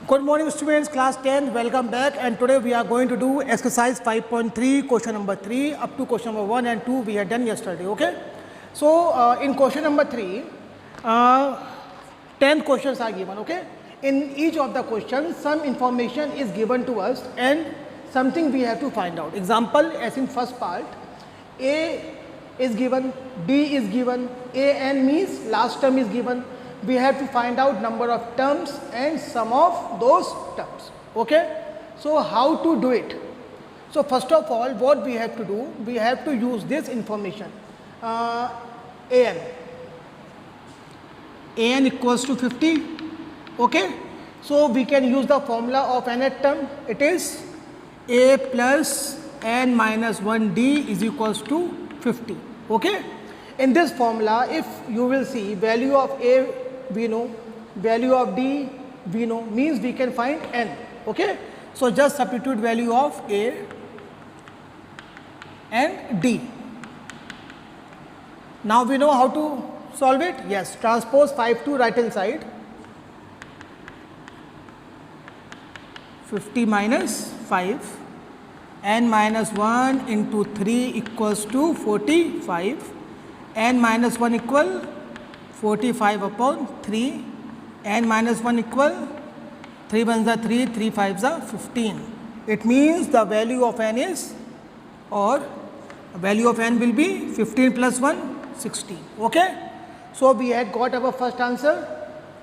Good morning students, class 10, welcome back, and today we are going to do exercise 5.3, question number 3 up to question number 1 and 2 we had done yesterday, okay. So in question number 3, 10 questions are given, okay. In each of the questions some information is given to us and something we have to find out. Example, as in first part, A is given, D is given, A n means last term is given. We have to find out number of terms and sum of those terms, okay. So how to do it? So first of all, what we have to do, we have to use this information, an equals to 50, okay. So we can use the formula of nth term. It is a plus n minus 1d is equals to 50, okay. In this formula, if you will see, value of a we know, value of d we know, means we can find n, okay. So just substitute value of a and d. Now we know how to solve it. Yes, transpose 5 to right hand side. 50 minus 5, n minus 1 into 3 equals to 45, n minus 1 equal 45 upon 3, n minus 1 equal 3 1s are 3, 3 5s are 15. It means the value of n is, or value of n will be 15 plus 1, 16, okay. So we had got our first answer,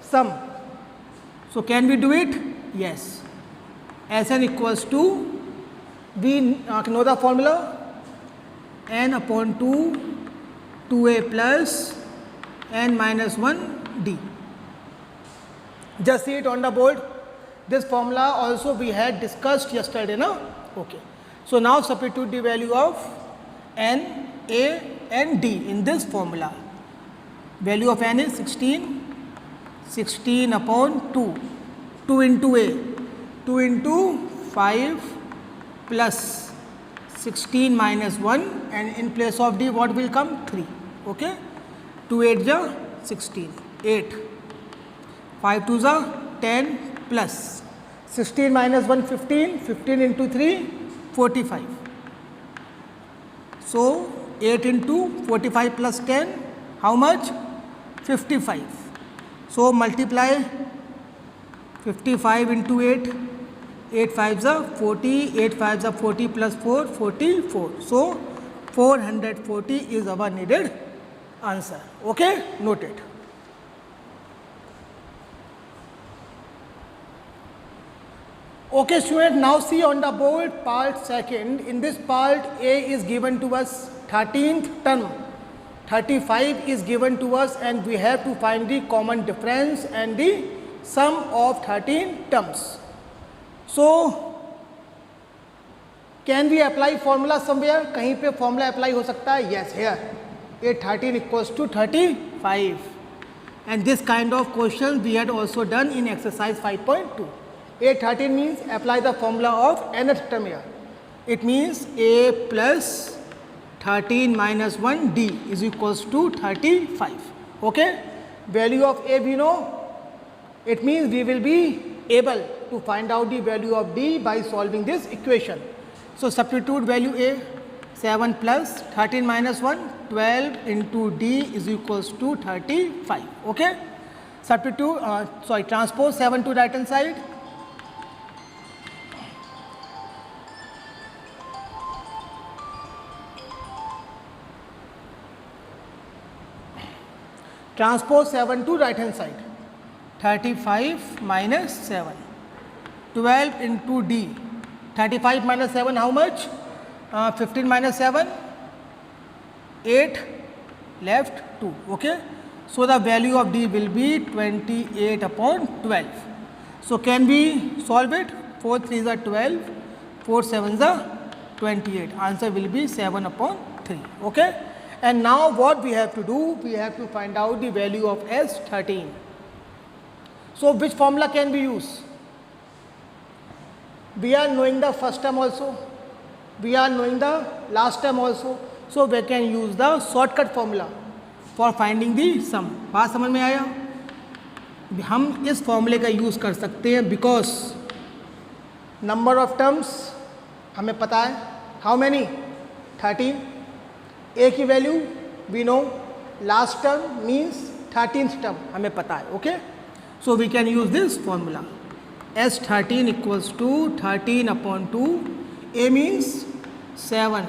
sum. So can we do it? Yes. Sn equals to, we know the formula, n upon 2, 2a plus n minus 1 d. Just see it on the board. This formula also we had discussed yesterday, no? Okay. So now substitute the value of n, a and d in this formula. Value of n is 16, 16 upon 2, 2 into a, 2 into 5 plus 16 minus 1, and in place of d what will come? 3, okay. 2 8 ja 16, 8, 5 2 ja 10 plus 16 minus 1 15, 15 into 3 45. So 8 into 45 plus 10, how much? 55. So multiply 55 into 8, 8 5s are 40, 8 5s are 40 plus 4, 44. So 440 is our needed answer, okay. Note it. Okay student, now see on the board part second. In this part, a is given to us 13th term, 35 is given to us, and we have to find the common difference and the sum of 13 terms. So can we apply formula somewhere? कहीं पे formula apply हो सकता है? Yes, here. A13 equals to 35, and this kind of question we had also done in exercise 5.2. A13 means apply the formula of nth term here. It means a plus 13 minus 1 d is equals to 35, okay. Value of a we know. It means we will be able to find out the value of d by solving this equation. So substitute value a, 7 plus 13 minus 1, 12 into d is equals to 35, okay. Substitute, transpose 7 to right hand side. Transpose 7 to right hand side. 35 minus 7, 12 into d. 35 minus 7, how much? 15 minus 7, 8, left 2, okay. So the value of d will be 28 upon 12. So can we solve it? 4 3s are 12, 4 7s are 28. Answer will be 7 upon 3, okay. And now what we have to do? We have to find out the value of S13. So which formula can we use? We are knowing the first term also, we are knowing the last term also, so we can use the shortcut formula for finding the sum. बात समझ में आया? हम इस फॉर्मूले का use कर सकते हैं बिकॉज नंबर ऑफ टर्म्स हमें पता है, हाउ मैनी 13, ए की value we know, last term means 13th term हमें पता है. Okay, so we can use this formula S13 equals to 13/2, A means 7,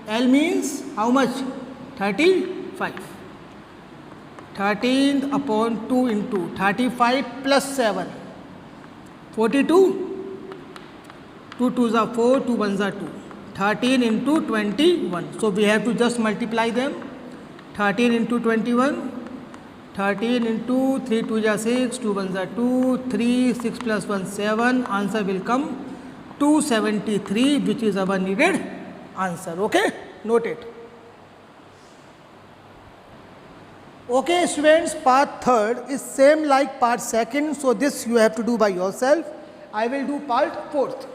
L means how much 35, 13/2 into 35 plus 7 42, 2 2s are 4, 2 1s are 2, 13 into 21. So we have to just multiply them. 13 into 21, 13 into 3 2s are 6, 2 1s are 2, 3 6 plus 1 7. Answer will come 273, which is our needed answer. Okay, note it. Okay students, part third is same like part second, so this you have to do by yourself. I will do part fourth.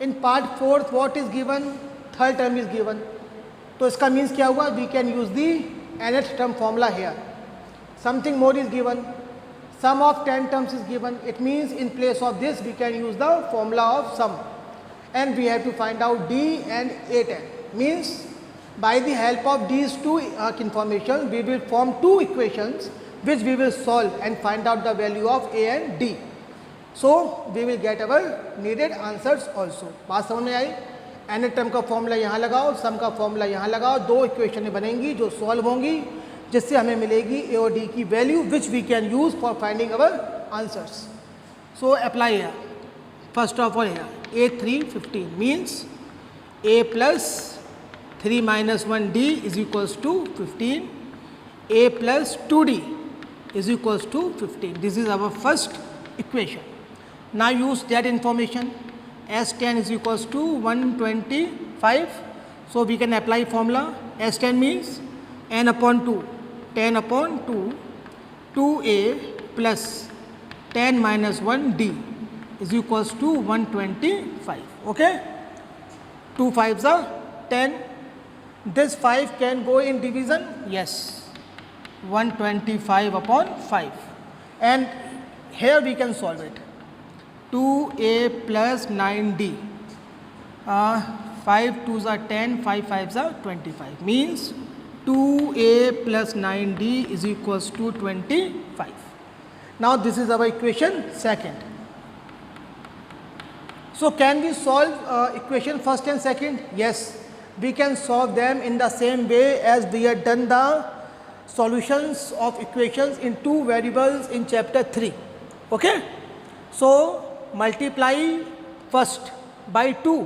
In part fourth what is given, third term is given, तो इसका means क्या हुआ, we can use the nth term formula here. Something more is given, sum of 10 terms is given, it means in place of this we can use the formula of sum, and we have to find out D and A10. Means by the help of these two information we will form two equations which we will solve and find out the value of A and D. So we will get our needed answers also. बात समझ में आई? nth term का formula यहाँ लगाओ, सम का formula यहाँ लगाओ, दो इक्वेशनें बनेंगी जो सॉल्व होंगी, जिससे हमें मिलेगी ए और डी की value which we can use for finding our answers. So apply here. First of all here A3 15 मीन्स A plus 3 minus 1D is equals to 15, A plus 2D is equals to 15. This is our first equation. Now use that information. S10 is equals to 125. So we can apply formula. S10 means n upon 2, 10 upon 2, 2A plus 10 minus 1D is equals to 125. Okay? 2 5s are 10. This 5 can go in division. Yes. 125 upon 5. And here we can solve it. 2A plus 9D. 5 2s are 10, 5 5s are 25. Means 2A plus 9D is equals to 25. Now this is our equation second. So can we solve equation first and second? Yes, we can solve them in the same way as we had done the solutions of equations in two variables in chapter 3. Okay? So multiply first by 2.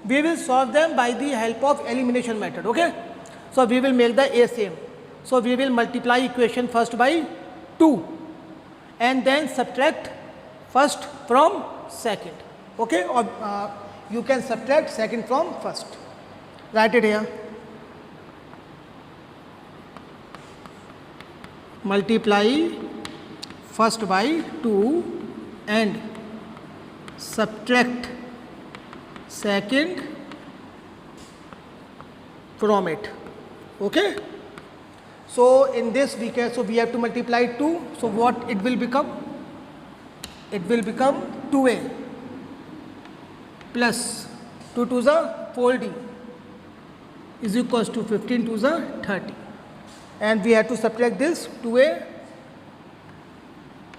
We will solve them by the help of elimination method. Okay? So we will make the A same. So we will multiply equation first by 2 and then subtract first from second. Okay? Or you can subtract second from first. Write it here. Multiply first by 2 and subtract second from it. Okay? So in this we can, so we have to multiply 2. So what it will become? It will become 2A plus 2 2s are 4D is equals to 15 2s are 30. And we have to subtract this 2A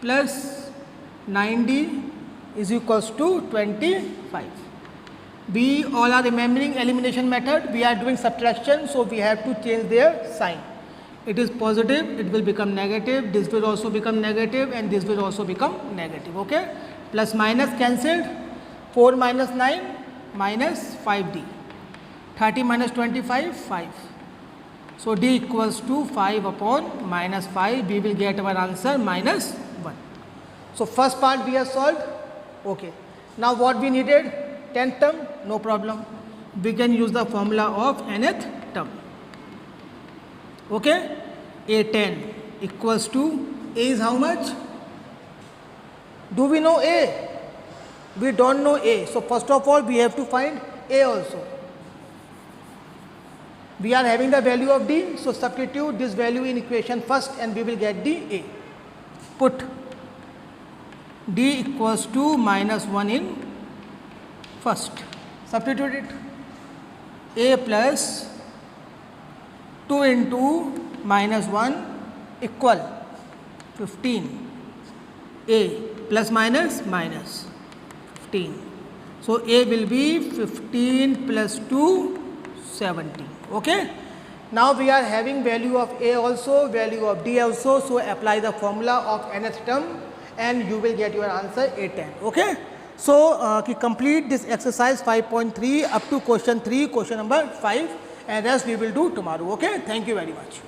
plus 9D is equals to 25. We all are remembering elimination method. We are doing subtraction, so we have to change their sign. It is positive, it will become negative, this will also become negative, and this will also become negative. Okay? Plus minus cancelled, 4 minus 9 minus 5D. 30 minus 25, 5. So D equals to 5 upon minus 5. We will get our answer minus 1. So first part we have solved. Okay. Now what we needed? 10th term, no problem. We can use the formula of nth term. Okay? A10 equals to, A is how much? Do we know A? We don't know A. So first of all we have to find A also. We are having the value of D, so substitute this value in equation first and we will get the A. Put D equals to minus 1 in first. Substitute it. A plus 2 into minus 1 equal 15. A plus minus minus 15. So A will be 15 plus 2, 17. Okay. Now we are having value of A also, value of D also. So apply the formula of nth term and you will get your answer A10. Okay. So complete this exercise 5.3 up to question 3, question number 5, and rest we will do tomorrow. Okay. Thank you very much.